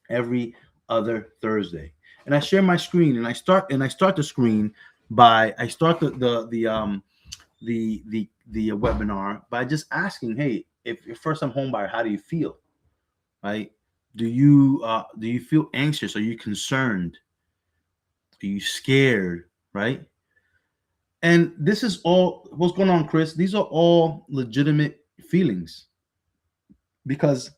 every other Thursday. And I share my screen, and I start the screen by I start the webinar by just asking, hey, if you're first time home buyer, how do you feel? Right? Do you feel anxious? Are you concerned? Are you scared? Right? And this is all what's going on, Chris. These are all legitimate feelings because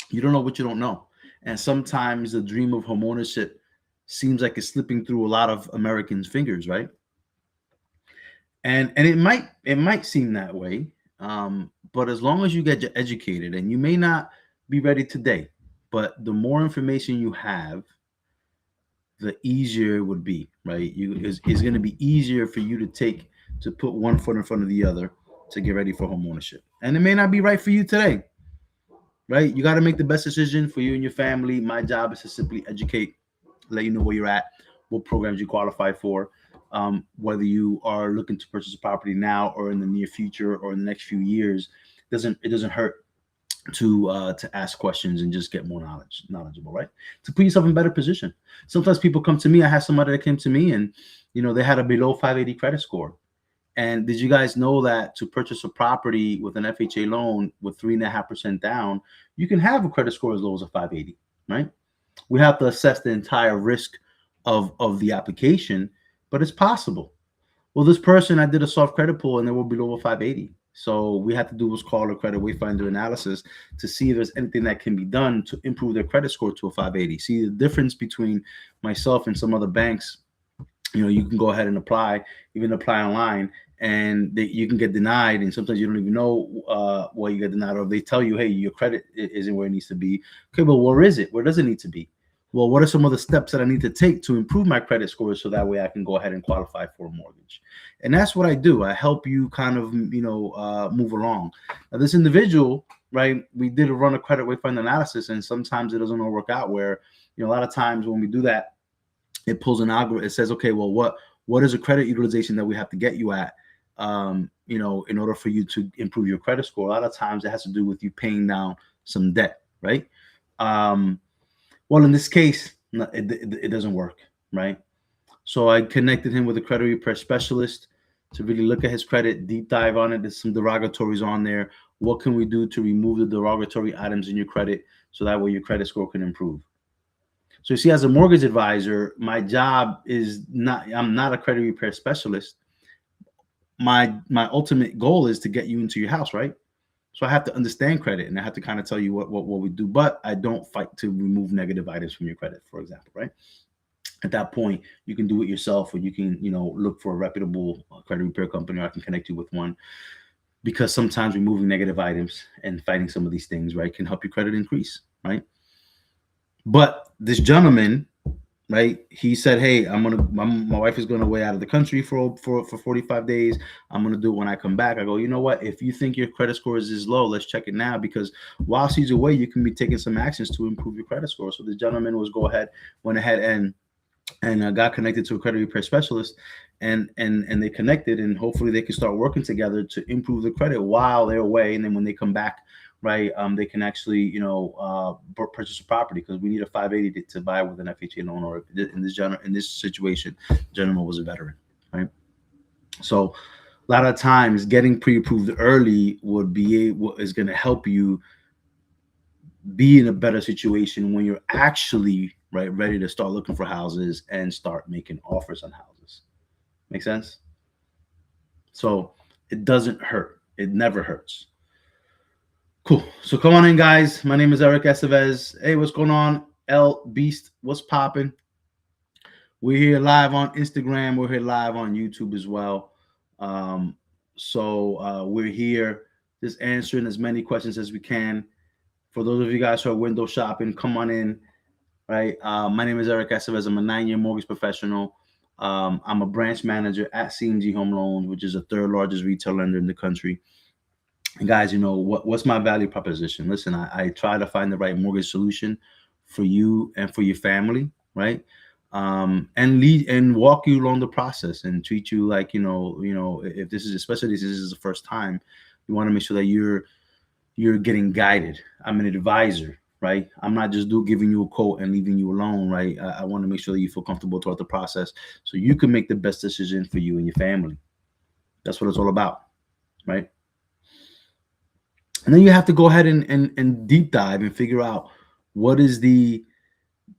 you don't know what you don't know. And sometimes the dream of homeownership seems like it's slipping through a lot of Americans' fingers, right? And it might seem that way, but as long as you get educated, and you may not be ready today, but the more information you have, the easier it would be, right? It's going to be easier for you to put one foot in front of the other to get ready for home ownership. And it may not be right for you today, right? You got to make the best decision for you and your family. My job is to simply educate, let you know where you're at, what programs you qualify for, whether you are looking to purchase a property now or in the near future or in the next few years. It doesn't hurt to ask questions and just get more knowledgeable, right? To put yourself in better position. Sometimes people come to me. I had somebody that came to me, and they had a below 580 credit score. And did you guys know that to purchase a property with an FHA loan with 3.5% down, you can have a credit score as low as a 580, right? We have to assess the entire risk of the application, but it's possible. Well, this person, I did a soft credit pull and they were below a 580. So we had to do what's called a credit wayfinder analysis to see if there's anything that can be done to improve their credit score to a 580. See the difference between myself and some other banks. You can go ahead and even apply online, and you can get denied. And sometimes you don't even know why you get denied, or they tell you, hey, your credit isn't where it needs to be. Okay, but where is it? Where does it need to be? Well, what are some of the steps that I need to take to improve my credit score so that way I can go ahead and qualify for a mortgage? And that's what I do. I help you kind of, move along. Now, this individual, right, we did run a credit wayfinder analysis, and sometimes it doesn't all work out where, a lot of times when we do that, it pulls an algorithm. It says, okay, well, what is a credit utilization that we have to get you at, in order for you to improve your credit score? A lot of times it has to do with you paying down some debt, right? Well, in this case, it doesn't work, right? So I connected him with a credit repair specialist to really look at his credit, deep dive on it. There's some derogatories on there. What can we do to remove the derogatory items in your credit so that way your credit score can improve? So you see, as a mortgage advisor, my job is I'm not a credit repair specialist. My ultimate goal is to get you into your house, right? So I have to understand credit, and I have to kind of tell you what we do, but I don't fight to remove negative items from your credit, for example, right? At that point, you can do it yourself, or you can, look for a reputable credit repair company, or I can connect you with one, because sometimes removing negative items and fighting some of these things, right, can help your credit increase, right? But this gentleman, right, he said, hey, my wife is going away out of the country for 45 days. I'm going to do it when I come back. I go, you know what? If you think your credit score is low, let's check it now, because while she's away, you can be taking some actions to improve your credit score. So the gentleman went ahead and got connected to a credit repair specialist, and they connected, and hopefully they can start working together to improve the credit while they're away. And then when they come back, right, they can actually, purchase a property, because we need a 580 to buy with an FHA loan, or in this situation, the gentleman was a veteran, right? So a lot of times getting pre-approved early is going to help you be in a better situation when you're actually ready to start looking for houses and start making offers on houses. Make sense? So it doesn't hurt. It never hurts. Cool. So come on in, guys. My name is Eric Estevez. Hey, what's going on? L Beast, what's popping? We're here live on Instagram. We're here live on YouTube as well. So we're here just answering as many questions as we can. For those of you guys who are window shopping, come on in. Right. My name is Eric Estevez. I'm a 9-year mortgage professional. I'm a branch manager at CMG Home Loans, which is the third largest retail lender in the country. And guys, what's my value proposition? Listen, I try to find the right mortgage solution for you and for your family, right? And lead and walk you along the process and treat you like, if this is, especially if this is the first time, you want to make sure that you're getting guided. I'm an advisor, right? I'm not just giving you a quote and leaving you alone, right? I want to make sure that you feel comfortable throughout the process so you can make the best decision for you and your family. That's what it's all about, right? And then you have to go ahead and deep dive and figure out what is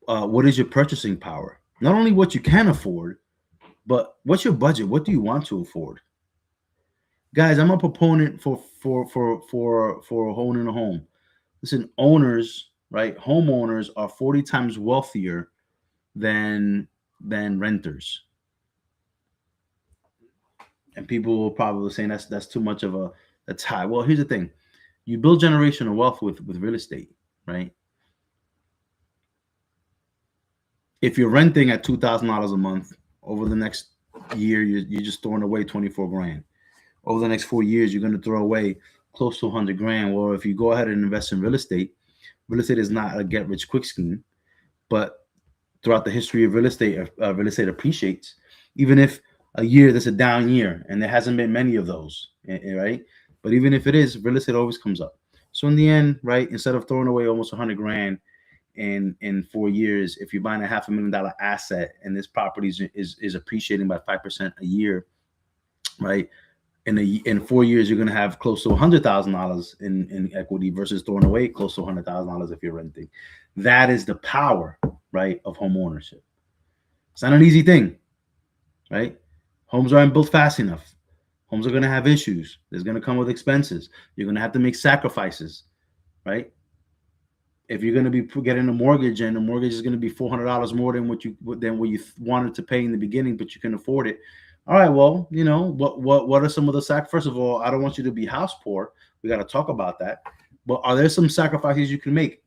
what is your purchasing power. Not only what you can afford, but what's your budget? What do you want to afford? Guys, I'm a proponent for owning a home. Listen, owners, right? Homeowners are 40 times wealthier than renters. And people will probably say that's too much of that's high. Well, here's the thing: you build generational wealth with real estate, right? If you're renting at $2,000 a month, over the next year, you're just throwing away 24 grand. Over the next 4 years, you're going to throw away close to 100 grand. Well, if you go ahead and invest in real estate is not a get rich quick scheme, but throughout the history of real estate appreciates, even if a year that's a down year, and there hasn't been many of those, right? But even if it is, real estate always comes up. So in the end, right, instead of throwing away almost 100 grand in 4 years, if you're buying a $500,000 asset and this property is appreciating by 5% a year, right? In 4 years, you're going to have close to $100,000 in equity versus throwing away close to $100,000 if you're renting. That is the power, right, of home ownership. It's not an easy thing, right? Homes aren't built fast enough. Homes are going to have issues. There's going to come with expenses. You're going to have to make sacrifices, right? If you're going to be getting a mortgage and the mortgage is going to be $400 more than what you wanted to pay in the beginning, but you can afford it. All right, well, what are some of the First of all, I don't want you to be house poor. We got to talk about that. But are there some sacrifices you can make?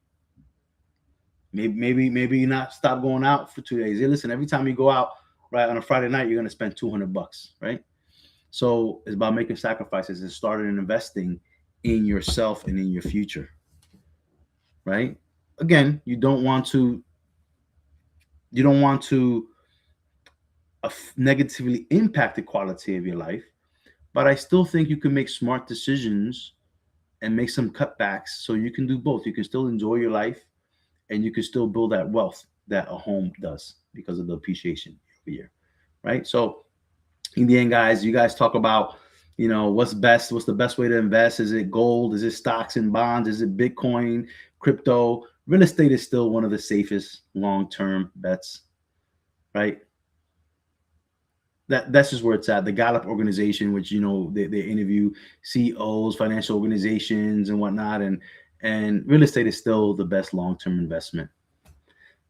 Maybe you not stop going out for 2 days. Hey, listen, every time you go out, right, on a Friday night, you're going to spend $200, right? So it's about making sacrifices and starting investing in yourself and in your future, right? Again, you don't want to negatively impact the quality of your life, but I still think you can make smart decisions and make some cutbacks so you can do both. You can still enjoy your life and you can still build that wealth that a home does because of the appreciation every year, right? So in the end, guys, you guys talk about, what's the best way to invest? Is it gold? Is it stocks and bonds? Is it Bitcoin, crypto? Real estate is still one of the safest long-term bets, right? That's just where it's at. The Gallup organization, which they interview CEOs, financial organizations, and whatnot, and real estate is still the best long-term investment,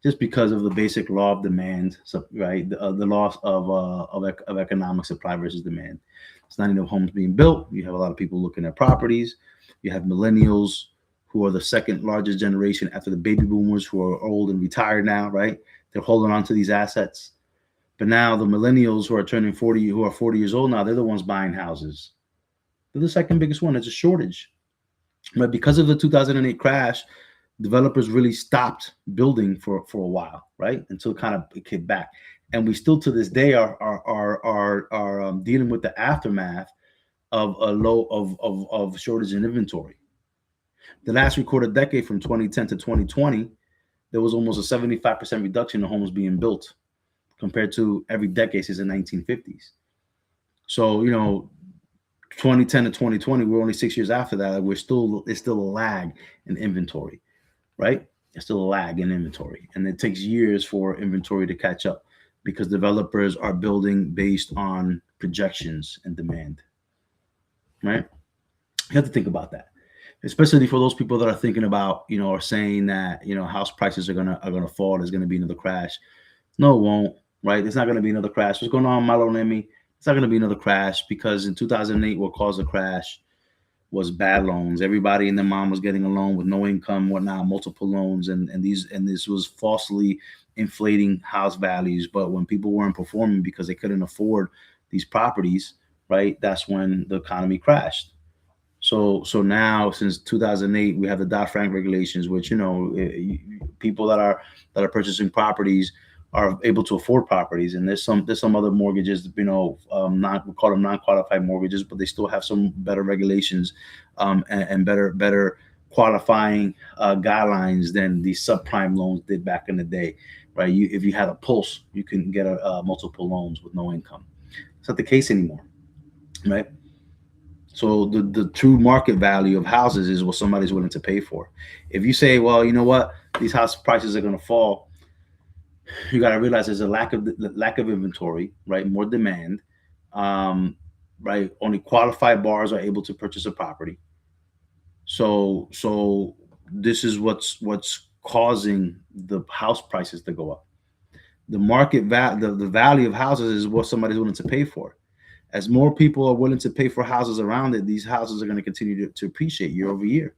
just because of the basic law of demand, right? The law of economic supply versus demand. It's not enough homes being built. You have a lot of people looking at properties. You have millennials who are the second largest generation after the baby boomers, who are old and retired now, right? They're holding on to these assets. But now the millennials who are turning 40, who are 40 years old now, they're the ones buying houses. They're the second biggest one. It's a shortage. But because of the 2008 crash, developers really stopped building for a while, right? Until kind of it came back. And we still to this day are dealing with the aftermath of a low of shortage in inventory. The last recorded decade, from 2010 to 2020, there was almost a 75% reduction in homes being built compared to every decade since the 1950s. So, 2010 to 2020, we're only 6 years after that. It's still a lag in inventory, right? It's still a lag in inventory. And it takes years for inventory to catch up because developers are building based on projections and demand, right? You have to think about that, especially for those people that are thinking about, or saying that, house prices are gonna fall. There's gonna be another crash. No, it won't. Right? There's not going to be another crash. What's going on, Milo and Emmy? It's not going to be another crash because in 2008, what caused the crash was bad loans. Everybody and their mom was getting a loan with no income, whatnot, multiple loans, and this was falsely inflating house values. But when people weren't performing because they couldn't afford these properties, right? That's when the economy crashed. So now, since 2008, we have the Dodd-Frank regulations, which people that are purchasing properties are able to afford properties, and there's some other mortgages, not, we call them non-qualified mortgages, but they still have some better regulations, and better qualifying guidelines than the subprime loans did back in the day, right? If you had a pulse, you can get multiple loans with no income. It's not the case anymore, right? So the true market value of houses is what somebody's willing to pay for. If you say, well, you know what, these house prices are going to fall, you got to realize there's a lack of inventory, right? More demand, um, right? Only qualified buyers are able to purchase a property. So this is what's causing the house prices to go up. The the value of houses is what somebody's willing to pay for. As more people are willing to pay for houses around it, these houses are going to continue to appreciate year over year.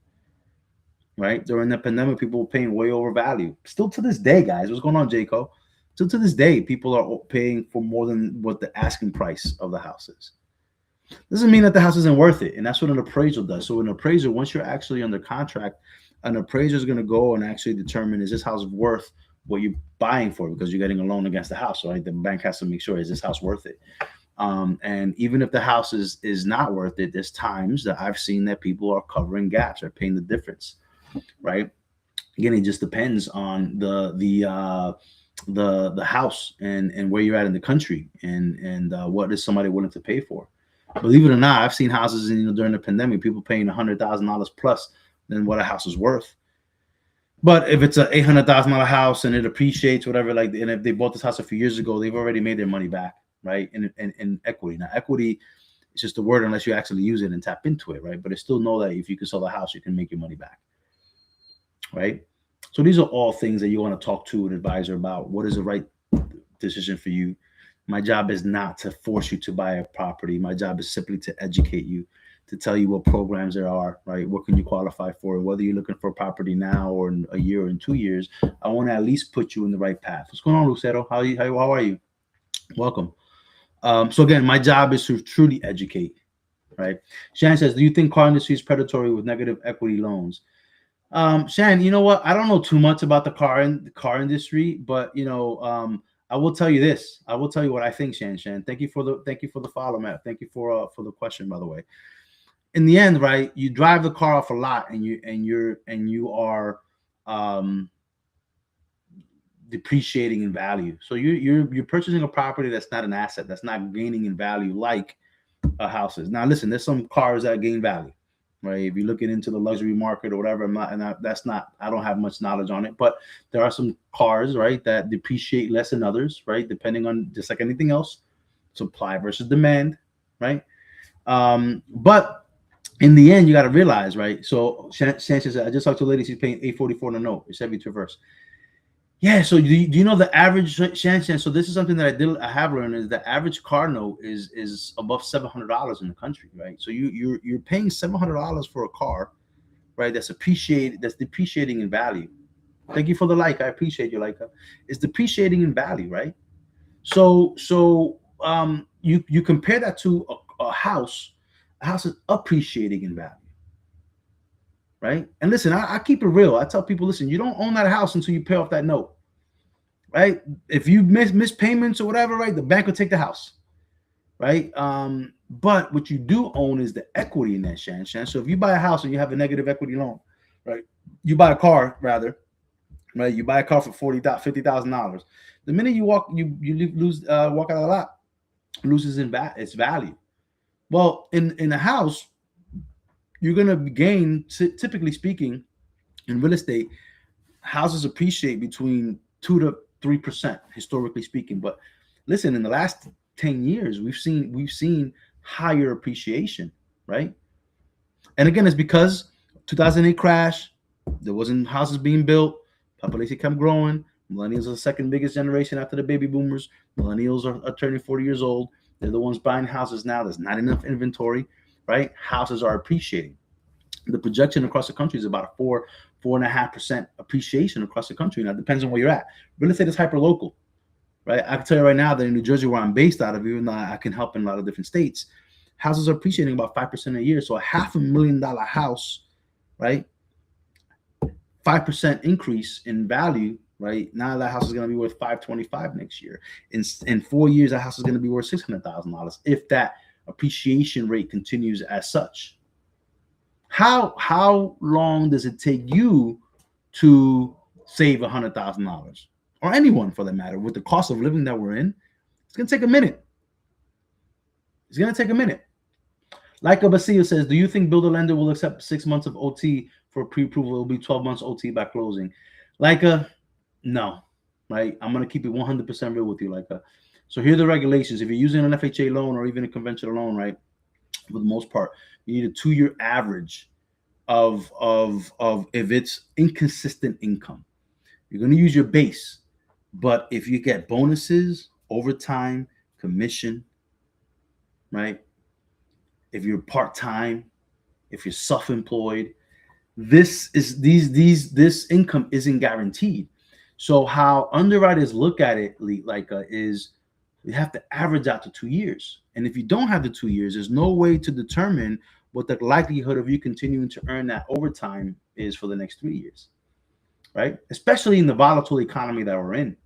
Right? During the pandemic, people were paying way over value. Still to this day, guys, what's going on, Jaco? Still to this day, people are paying for more than what the asking price of the house is. Doesn't mean that the house isn't worth it, and that's what an appraisal does. So an appraiser, once you're actually under contract, an appraiser is going to go and actually determine, is this house worth what you're buying for, because you're getting a loan against the house, right? The bank has to make sure, is this house worth it? And even if the house is not worth it, there's times that I've seen that people are covering gaps or paying the difference, right? Again, it just depends on the house and where you're at in the country, and what is somebody willing to pay for. Believe it or not, I've seen houses during the pandemic, people paying $100,000 plus than what a house is worth. But if it's a $800,000 house and it appreciates, whatever, like, and if they bought this house a few years ago, they've already made their money back, right? In equity. Now, equity is just a word unless you actually use it and tap into it, right? But it's still know that if you can sell the house, you can make your money back, right? So these are all things that you want to talk to an advisor about. What is the right decision for you? My job is not to force you to buy a property. My job is simply to educate you, to tell you what programs there are, right? What can you qualify for? Whether you're looking for a property now or in a year or in 2 years, I want to at least put you in the right path. What's going on, Lucero? How are you? Welcome. So again, my job is to truly educate, right? Shannon says, do you think car industry is predatory with negative equity loans? Shannon, you know what? I don't know too much about the car industry, but I will tell you this. I will tell you what I think, Shannon. Thank you for the follow, Matt. Thank you for the question, by the way. In the end, right? You drive the car off a lot, and you are depreciating in value. So you're purchasing a property that's not an asset, that's not gaining in value like a house is. Now, listen, there's some cars that gain value, right? If you're looking into the luxury market or whatever, I don't have much knowledge on it, but there are some cars, right, that depreciate less than others, right? Depending on, just like anything else, supply versus demand, right? But in the end, you got to realize, right? So Sanchez said, I just talked to a lady, she's paying $844 on a note. It's Chevy Traverse. Yeah. So do you know the average, Shan? So this is something that I have learned, is the average car note is above $700 in the country, right? So you're paying $700 for a car, right? That's depreciating in value. Thank you for the like. I appreciate you, like. It's depreciating in value, right? So you compare that to a house. A house is appreciating in value, right? And listen, I keep it real. I tell people, listen, you don't own that house until you pay off that note, right? If you miss payments or whatever, right, the bank will take the house, right? But what you do own is the equity in that, Shan. So if you buy a house and you have a negative equity loan, right? You buy a car, rather, right? You buy a car for $50,000. The minute you walk out of the lot, loses its value. Well, in a house, you're going to gain, typically speaking, in real estate, houses appreciate between 2 to 3%, historically speaking. But listen, in the last 10 years, we've seen higher appreciation, right? And again, it's because 2008 crash, there wasn't houses being built, population kept growing. Millennials are the second biggest generation after the baby boomers. Millennials are turning 40 years old. They're the ones buying houses now. There's not enough inventory, right? Houses are appreciating. The projection across the country is about a 4.5% appreciation across the country. Now, it depends on where you're at. Real estate is hyper local, right? I can tell you right now that in New Jersey, where I'm based out of, even though I can help in a lot of different states, houses are appreciating about 5% a year. So a $500,000 house, right? 5% increase in value, right? Now that house is going to be worth $525 next year. In 4 years, that house is going to be worth $600,000 if that appreciation rate continues as such. How long does it take you to save $100,000, or anyone for that matter, with the cost of living that we're in? It's gonna take a minute. It's gonna take a minute. Like Abasia says, do you think builder lender will accept 6 months of OT for pre-approval? It will be 12 months OT by closing. Like no, right? I'm gonna keep it 100% real with you. Like so here are the regulations. If you're using an FHA loan or even a conventional loan, right? For the most part, you need a 2-year average of if it's inconsistent income. You're gonna use your base, but if you get bonuses, overtime, commission, right? If you're part-time, if you're self-employed, this income isn't guaranteed. So how underwriters look at it, like is you have to average out to 2 years. And if you don't have the 2 years, there's no way to determine what the likelihood of you continuing to earn that overtime is for the next 3 years, right? Especially in the volatile economy that we're in.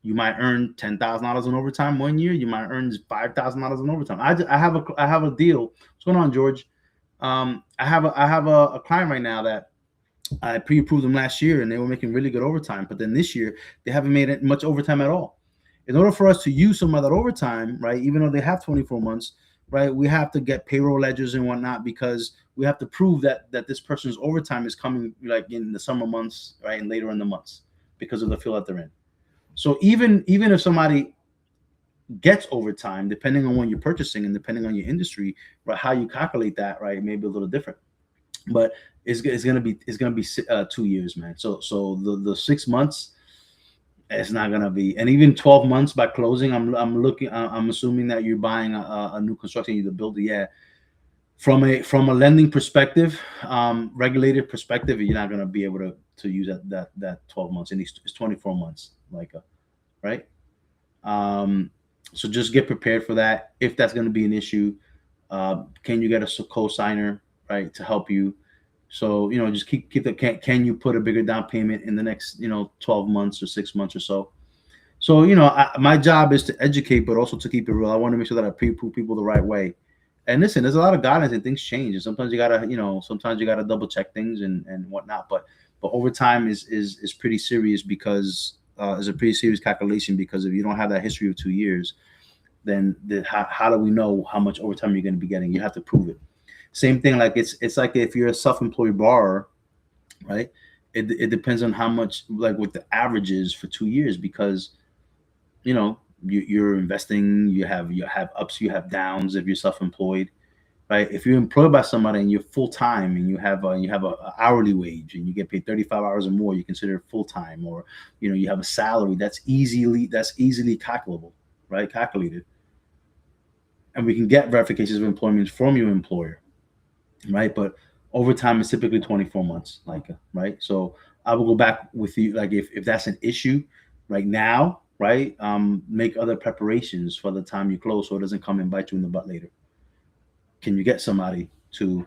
You might earn $10,000 in overtime 1 year. You might earn $5,000 in overtime. I have a deal. What's going on, George? I have a client right now that I pre-approved them last year, and they were making really good overtime. But then this year, they haven't made it much overtime at all. In order for us to use some of that overtime, right, even though they have 24 months, right, we have to get payroll ledgers and whatnot, because we have to prove that this person's overtime is coming like in the summer months, right, and later in the months because of the field that they're in. So even if somebody gets overtime, depending on when you're purchasing and depending on your industry, right, how you calculate that, right, may be a little different. But it's gonna be 2 years, man. So the 6 months, it's not gonna be, and even 12 months by closing. I'm assuming that you're buying a new construction, either build it, yeah. From a lending perspective, regulated perspective, you're not gonna be able to use that 12 months. And it's 24 months, like right. So just get prepared for that. If that's going to be an issue, can you get a co-signer, right, to help you? So just keep the can you put a bigger down payment in the next 12 months or 6 months or so? So my job is to educate, but also to keep it real. I want to make sure that I pre-approve people the right way. And listen, there's a lot of guidance and things change, and sometimes you gotta double check things and whatnot. But over time is pretty serious, because is a pretty serious calculation, because if you don't have that history of 2 years, then how do we know how much overtime you're going to be getting? You have to prove it. Same thing, like it's like if you're a self-employed borrower, right? It depends on how much, like what the average is for 2 years, because you're investing, you have ups, you have downs if you're self-employed, right? If you're employed by somebody and you're full-time and you have a hourly wage and you get paid 35 hours or more, you consider it full-time. Or you have a salary that's easily calculable, right? Calculated. And we can get verifications of employment from your employer, right? But overtime is typically 24 months, like, right? So I will go back with you, like if that's an issue right now, right? Make other preparations for the time you close, so it doesn't come and bite you in the butt later. Can you get somebody to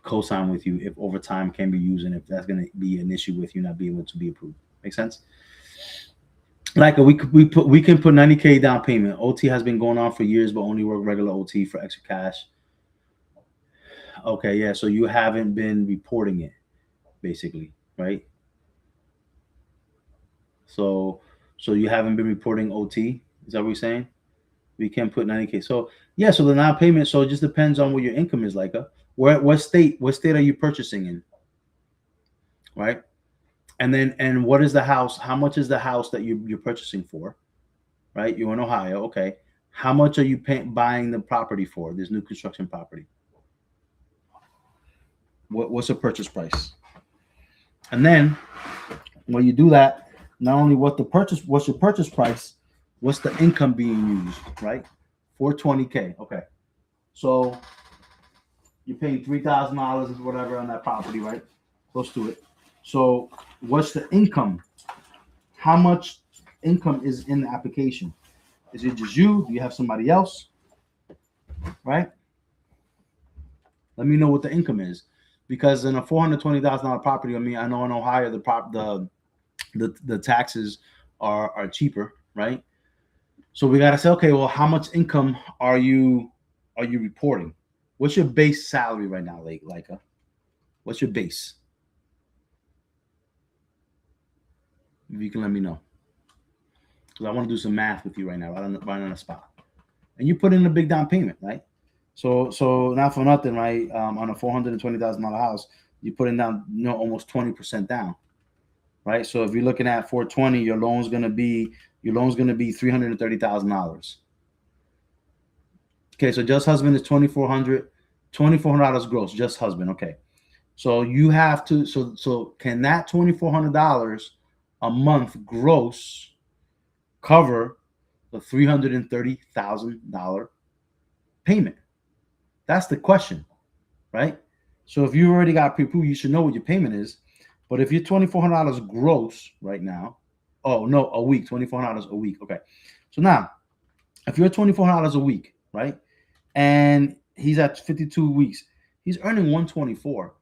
co-sign with you if overtime can be used, and if that's going to be an issue with you not being able to be approved? Make sense? Like we can put 90K down payment. OT has been going on for years, but only work regular OT for extra cash. Okay, yeah. So you haven't been reporting it, basically, right? So you haven't been reporting OT. Is that what you're saying? We can't put 90K. So yeah. So the non-payment. So it just depends on what your income is, like. What state are you purchasing in, right? And what is the house? How much is the house that you're purchasing for? Right? You're in Ohio. Okay. How much are you buying the property for? This new construction property. What's the purchase price? And then when you do that, not only what's your purchase price, what's the income being used, right? 420K. Okay. So you're paying $3,000 or whatever on that property, right? Close to it. So what's the income? How much income is in the application? Is it just you? Do you have somebody else? Right? Let me know what the income is, because in a $420,000 property, I mean, I know in Ohio the taxes are cheaper, right? So we gotta say, okay, well, how much income are you reporting? What's your base salary right now, Leica? What's your base? If you can let me know, because I want to do some math with you right now, right on the spot. And you put in a big down payment, right? So not for nothing, right? On a $420,000 house, you put in down, almost 20% down, right? So if you're looking at 420, your loan's gonna be $330,000. Okay, so just husband is $2,400 gross, just husband. Okay, so you have to so can that $2,400 a month gross cover the $330,000 payment? That's the question, right? So if you already got pre-approved, you should know what your payment is. But if you're $2,400 gross right now, oh no, a week, $2,400 a week. Okay, so now if you're $2,400 a week, right, and he's at 52 weeks, he's earning 124.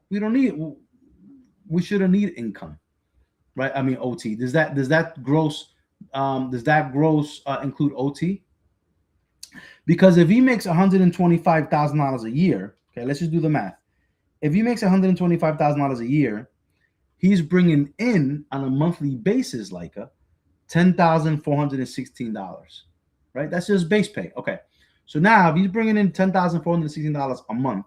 We don't need. We shouldn't need income, right? I mean OT. Does that gross include OT? Because if he makes $125,000 a year, okay, let's just do the math. If he makes $125,000 a year, he's bringing in on a monthly basis like $10,416, right? That's just base pay. Okay, so now if he's bringing in $10,416 a month,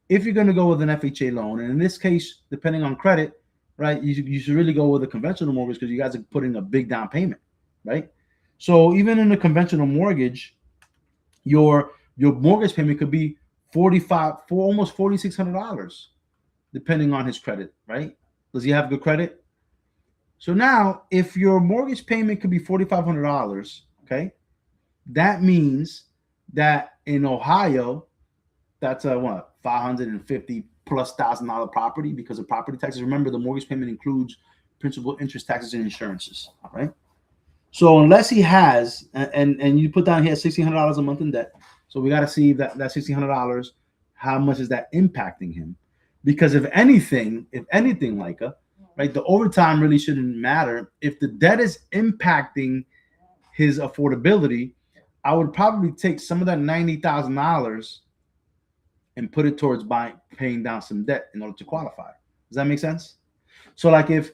if you're going to go with an FHA loan, and in this case, depending on credit, right, you should really go with a conventional mortgage because you guys are putting a big down payment, right? So even in a conventional mortgage, your mortgage payment could be almost $4,600, depending on his credit, right? Does he have good credit? So now, if your mortgage payment could be $4,500, okay, that means that in Ohio, that's a what, $550,000+ property because of property taxes. Remember, the mortgage payment includes principal, interest, taxes, and insurances, right? So unless he has, and you put down he has $1,600 a month in debt, so we got to see that $1,600, how much is that impacting him? Because if anything, like right, the overtime really shouldn't matter. If the debt is impacting his affordability, I would probably take some of that $90,000 and put it towards paying down some debt in order to qualify. Does that make sense? So like if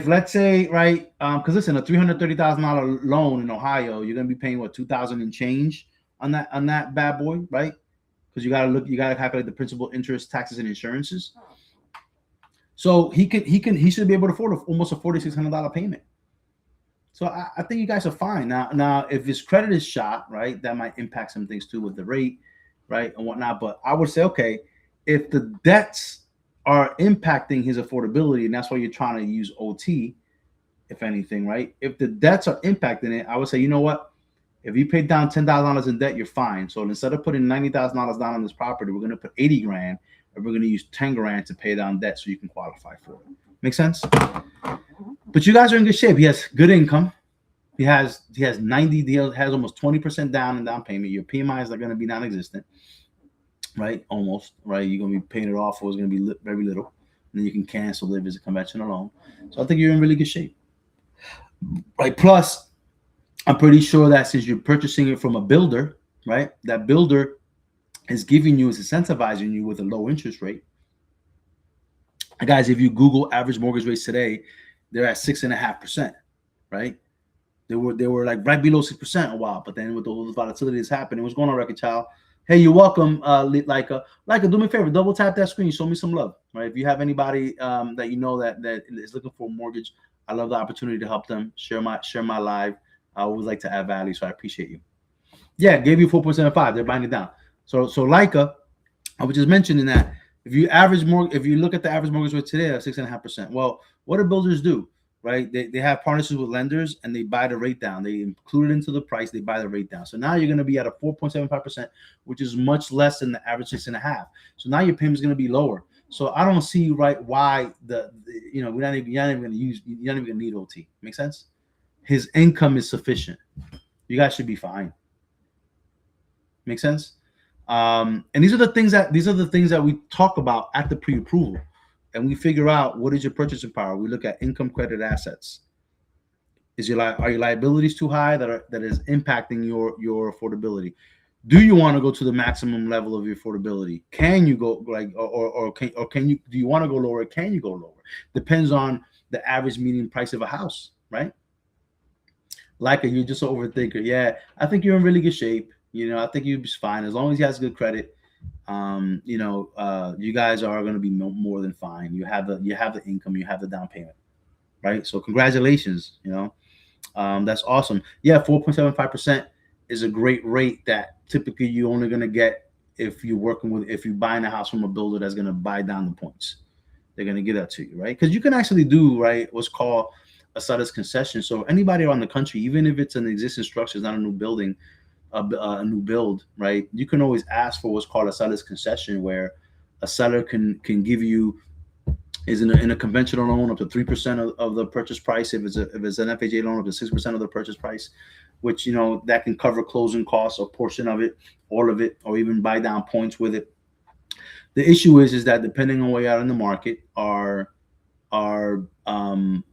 let's say, right, because listen, a $330,000 loan in Ohio, you're gonna be paying what, $2,000 and change on that bad boy, right? Because you gotta calculate the principal, interest, taxes, and insurances. So he should be able to afford almost a $4,600 payment. So I think you guys are fine. Now if his credit is shot, right, that might impact some things too with the rate, right, and whatnot. But I would say, okay, if the debts are impacting his affordability, and that's why you're trying to use OT, if anything, right? If the debts are impacting it, I would say, you know what? If you pay down $10,000 in debt, you're fine. So instead of putting $90,000 down on this property, we're going to put 80 grand, and we're going to use 10 grand to pay down debt so you can qualify for it. Make sense? But you guys are in good shape. He has good income. He has almost 20% down in down payment. Your PMI is not going to be non-existent, right? Almost, right? You're going to be paying it off, or it's going to be very little. And then you can cancel if it's a conventional loan. So I think you're in really good shape, right? Plus, I'm pretty sure that since you're purchasing it from a builder, right, that builder is incentivizing you with a low interest rate. Guys, if you Google average mortgage rates today, they're at 6.5%, right? They were like right below 6% a while, but then with all the volatility that's happening, what's going on, Record Child? Hey, you're welcome. Leica, do me a favor, double tap that screen, show me some love, right? If you have anybody that you know that is looking for a mortgage, I love the opportunity to help them. Share my live. I always like to add value, so I appreciate you. Yeah, gave you 4.75. They're buying it down. So Leica, I was just mentioning that if you look at the average mortgage rate today at 6.5%, well, what do builders do? Right, they have partnerships with lenders and they buy the rate down. They include it into the price. They buy the rate down. So now you're going to be at a 4.75%, which is much less than the average 6.5. So now your payment is going to be lower. So I don't see why you're not even going to need OT. Make sense? His income is sufficient. You guys should be fine. Make sense? And these are the things that we talk about at the pre-approval. And we figure out what is your purchasing power. We look at income, credit, assets. Are your liabilities too high that is impacting your affordability? Do you want to go to the maximum level of your affordability? Can you go like, can you, do you want to go lower? Can you go lower? Depends on the average median price of a house, right? Like, you're just an overthinker. Yeah, I think you're in really good shape. I think you'll be fine as long as you has good credit. You guys are going to be more than fine. You have the income, you have the down payment, right? So congratulations. That's awesome. Yeah, 4.75% is a great rate that typically you're only going to get if you're buying a house from a builder that's going to buy down the points. They're going to give that to you, right? Because you can actually do, right, what's called a seller's concession. So anybody around the country, even if it's an existing structure, it's not a new building, a new build, right? You can always ask for what's called a seller's concession, where a seller can give you, is in a conventional loan, up to 3% of the purchase price. If it's an FHA loan, up to 6% of the purchase price, which that can cover closing costs, a portion of it, all of it, or even buy down points with it. The issue is that depending on where you're out in the market, are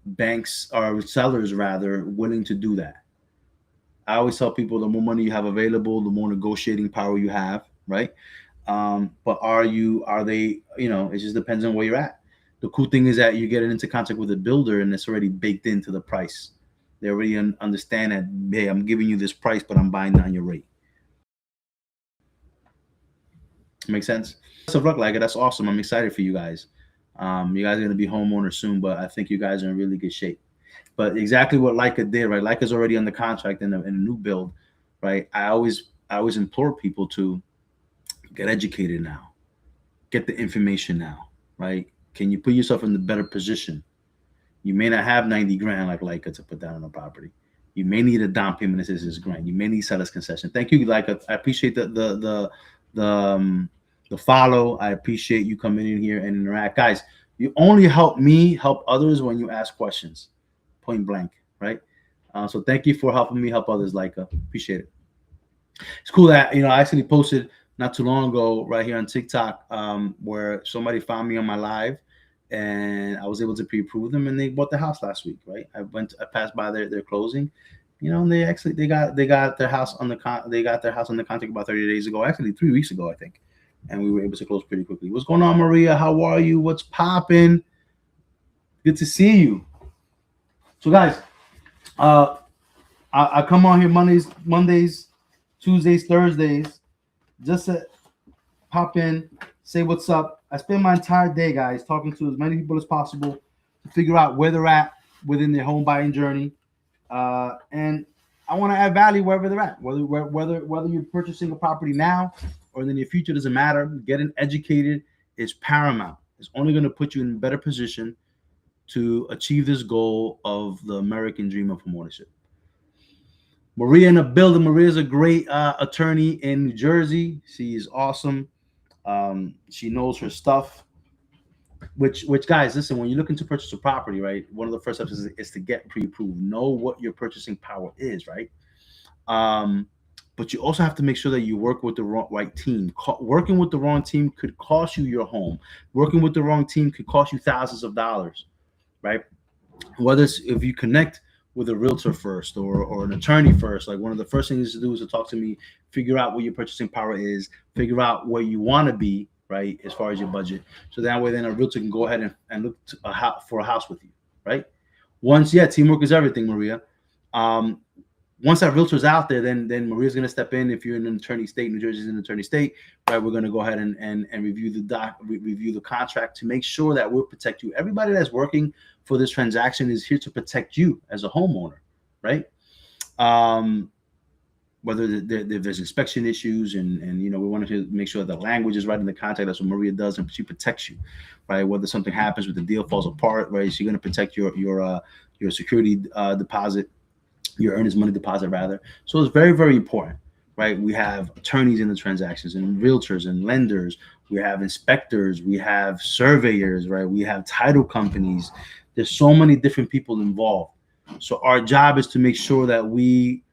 banks, are sellers rather, willing to do that? I always tell people, the more money you have available, the more negotiating power you have, right? But are they, it just depends on where you're at. The cool thing is that you get into contact with a builder and it's already baked into the price. They already understand that, hey, I'm giving you this price, but I'm buying down your rate. Make sense? Best of luck, like it. That's awesome. I'm excited for you guys. You guys are going to be homeowners soon, but I think you guys are in really good shape. But exactly what Leica did, right? Leica's already on the contract in a new build, right? I always implore people to get educated now, get the information now, right? Can you put yourself in the better position? You may not have 90 grand like Leica to put down on a property. You may need a down payment that says grand. You may need seller's concession. Thank you, Leica. I appreciate the follow. I appreciate you coming in here and interact, guys. You only help me help others when you ask questions, point blank, right? So thank you for helping me help others, Leica. Appreciate it. It's cool that I actually posted not too long ago right here on TikTok, where somebody found me on my live, and I was able to pre-approve them, and they bought the house last week, right? I passed by their closing, and they got their house on the contract about 30 days ago, actually 3 weeks ago, I think, and we were able to close pretty quickly. What's going on, Maria? How are you? What's popping? Good to see you. So, guys, I come on here Mondays, Tuesdays, Thursdays, just to pop in, say what's up. I spend my entire day, guys, talking to as many people as possible to figure out where they're at within their home buying journey, and I want to add value wherever they're at. Whether you're purchasing a property now or in the near future, doesn't matter. Getting educated is paramount. It's only going to put you in a better position to achieve this goal of the American dream of homeownership. Maria in the building. Maria is a great attorney in New Jersey. She is awesome. She knows her stuff. Which guys, listen, when you're looking to purchase a property, right, one of the first steps is to get pre-approved. Know what your purchasing power is, right? But you also have to make sure that you work with the right team. Working with the wrong team could cost you your home. Working with the wrong team could cost you thousands of dollars, right? Whether it's if you connect with a realtor first or an attorney first, like one of the first things to do is to talk to me, figure out what your purchasing power is, figure out where you want to be, right, as far as your budget. So that way, then a realtor can go ahead and look for a house with you, right? Teamwork is everything, Maria. Once that realtor's out there, then Maria's going to step in. If you're in an attorney state, New Jersey's an attorney state, right? We're going to go ahead and review the contract to make sure that we'll protect you. Everybody that's working for this transaction is here to protect you as a homeowner, right? Whether there's inspection issues and we want to make sure that the language is right in the contract. That's what Maria does, and she protects you, right? Whether something happens with the deal falls apart, right? She's going to protect your security deposit, your earnest money deposit rather. So it's very, very important, right? We have attorneys in the transactions and realtors and lenders. We have inspectors. We have surveyors, right? We have title companies. There's so many different people involved. So our job is to make sure that we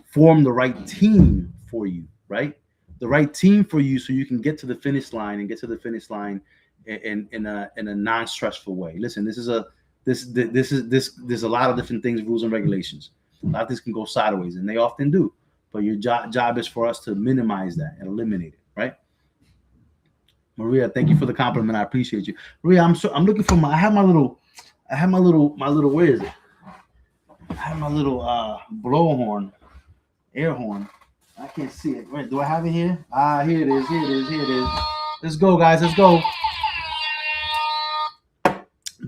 form the right team for you, right? The right team for you, so you can get to the finish line and get to the finish line in a non-stressful way. Listen, there's a lot of different things, rules and regulations. A lot of things can go sideways, and they often do. but your job is for us to minimize that and eliminate it, right? Maria, thank you for the compliment. I appreciate you. Maria, I'm looking for my I have my little where is it? I have my little blowhorn, air horn. I can't see it. Wait, do I have it here? Here it is. Here it is. Here it is. Let's go, guys. Let's go,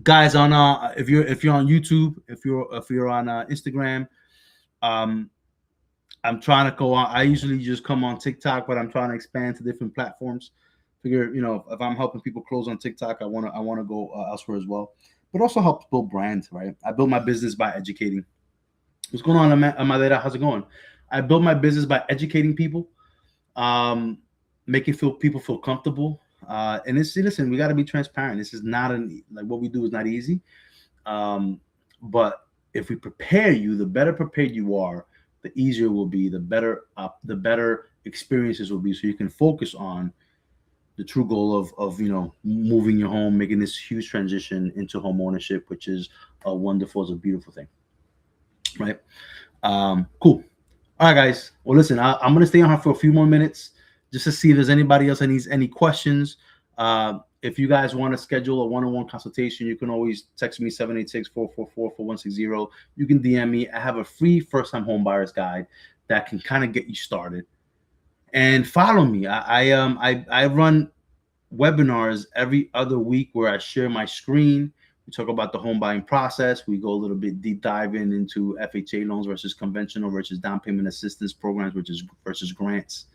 guys. On if you're on YouTube, if you're on Instagram, um, I'm trying to go on. I usually just come on TikTok, but I'm trying to expand to different platforms. Figure, if I'm helping people close on TikTok, I wanna go elsewhere as well. But also help build brands, right? I built my business by educating. What's going on, Amadera? How's it going? I built my business by educating people, um, making people feel comfortable. And listen, we got to be transparent. This is not like what we do is not easy. Um, but if we prepare you, the better prepared you are, the easier it will be, the better experiences will be. So you can focus on the true goal of moving your home, making this huge transition into home ownership, which is a wonderful, it's a beautiful thing, right? Cool. All right, guys. Well, listen, I'm going to stay on here for a few more minutes just to see if there's anybody else that needs any questions. If you guys want to schedule a one-on-one consultation, you can always text me 786-444-4160. You can DM me. I have a free first-time home buyers guide that can kind of get you started. And follow me. I run webinars every other week where I share my screen. We talk about the home buying process. We go a little bit deep diving into FHA loans versus conventional versus down payment assistance programs, which is versus grants,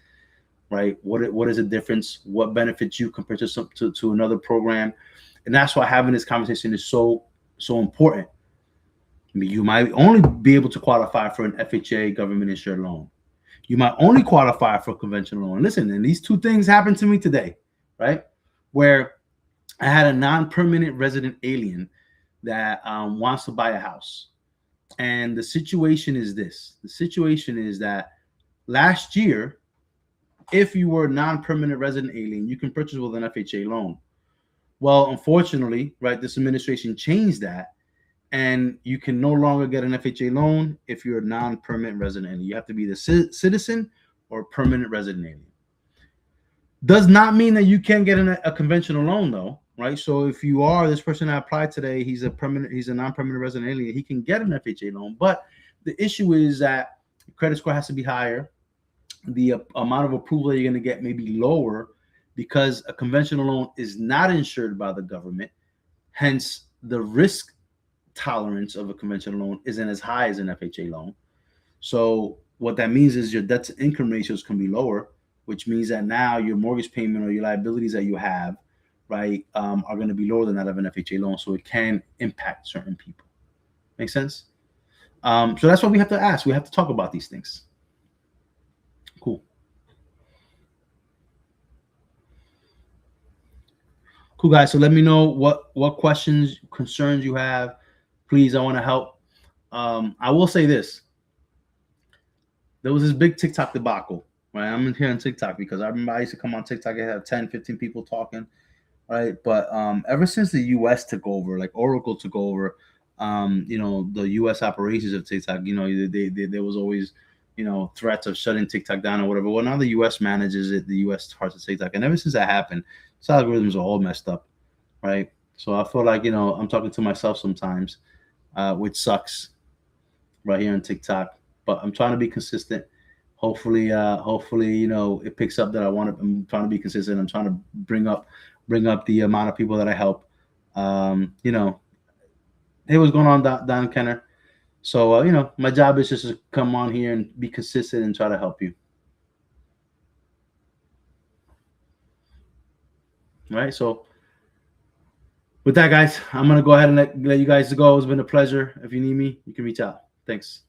right? What is the difference? What benefits you compared to another program? And that's why having this conversation is so important. I mean, you might only be able to qualify for an FHA government insured loan. You might only qualify for a conventional loan. Listen, and these two things happened to me today, right? Where I had a non-permanent resident alien that wants to buy a house. And the situation is this. The situation is that last year, if you were a non-permanent resident alien, you can purchase with an FHA loan. Well, unfortunately, right, this administration changed that, and you can no longer get an FHA loan if you're a non-permanent resident alien. You have to be the citizen or permanent resident alien. Does not mean that you can't get a conventional loan, though, right? So if you are this person that applied today, he's a non-permanent resident alien, he can get an FHA loan. But the issue is that credit score has to be higher. The amount of approval that you're going to get may be lower because a conventional loan is not insured by the government. Hence, the risk tolerance of a conventional loan isn't as high as an FHA loan. So what that means is your debt to income ratios can be lower, which means that now your mortgage payment or your liabilities that you have, right, are going to be lower than that of an FHA loan. So it can impact certain people. Make sense? So that's what we have to ask. We have to talk about these things. Cool. Cool, guys. So let me know what questions, concerns you have. Please, I want to help. I will say this. There was this big TikTok debacle, right? I'm in here on TikTok because I remember I used to come on TikTok and have 10, 15 people talking, right? But ever since the US took over, like Oracle took over, the US operations of TikTok, there was always, threats of shutting TikTok down or whatever. Well, now the US manages it, the US parts of TikTok. And ever since that happened, its algorithms are all messed up, right? So I feel like, I'm talking to myself sometimes, which sucks right here on TikTok. But I'm trying to be consistent. Hopefully, it picks up that I want to. I'm trying to be consistent. I'm trying to bring up the amount of people that I help. Hey, what's going on, Don Kenner? So, my job is just to come on here and be consistent and try to help you. Right. So, with that, guys, I'm gonna go ahead and let you guys go. It's been a pleasure. If you need me, you can reach out. Thanks.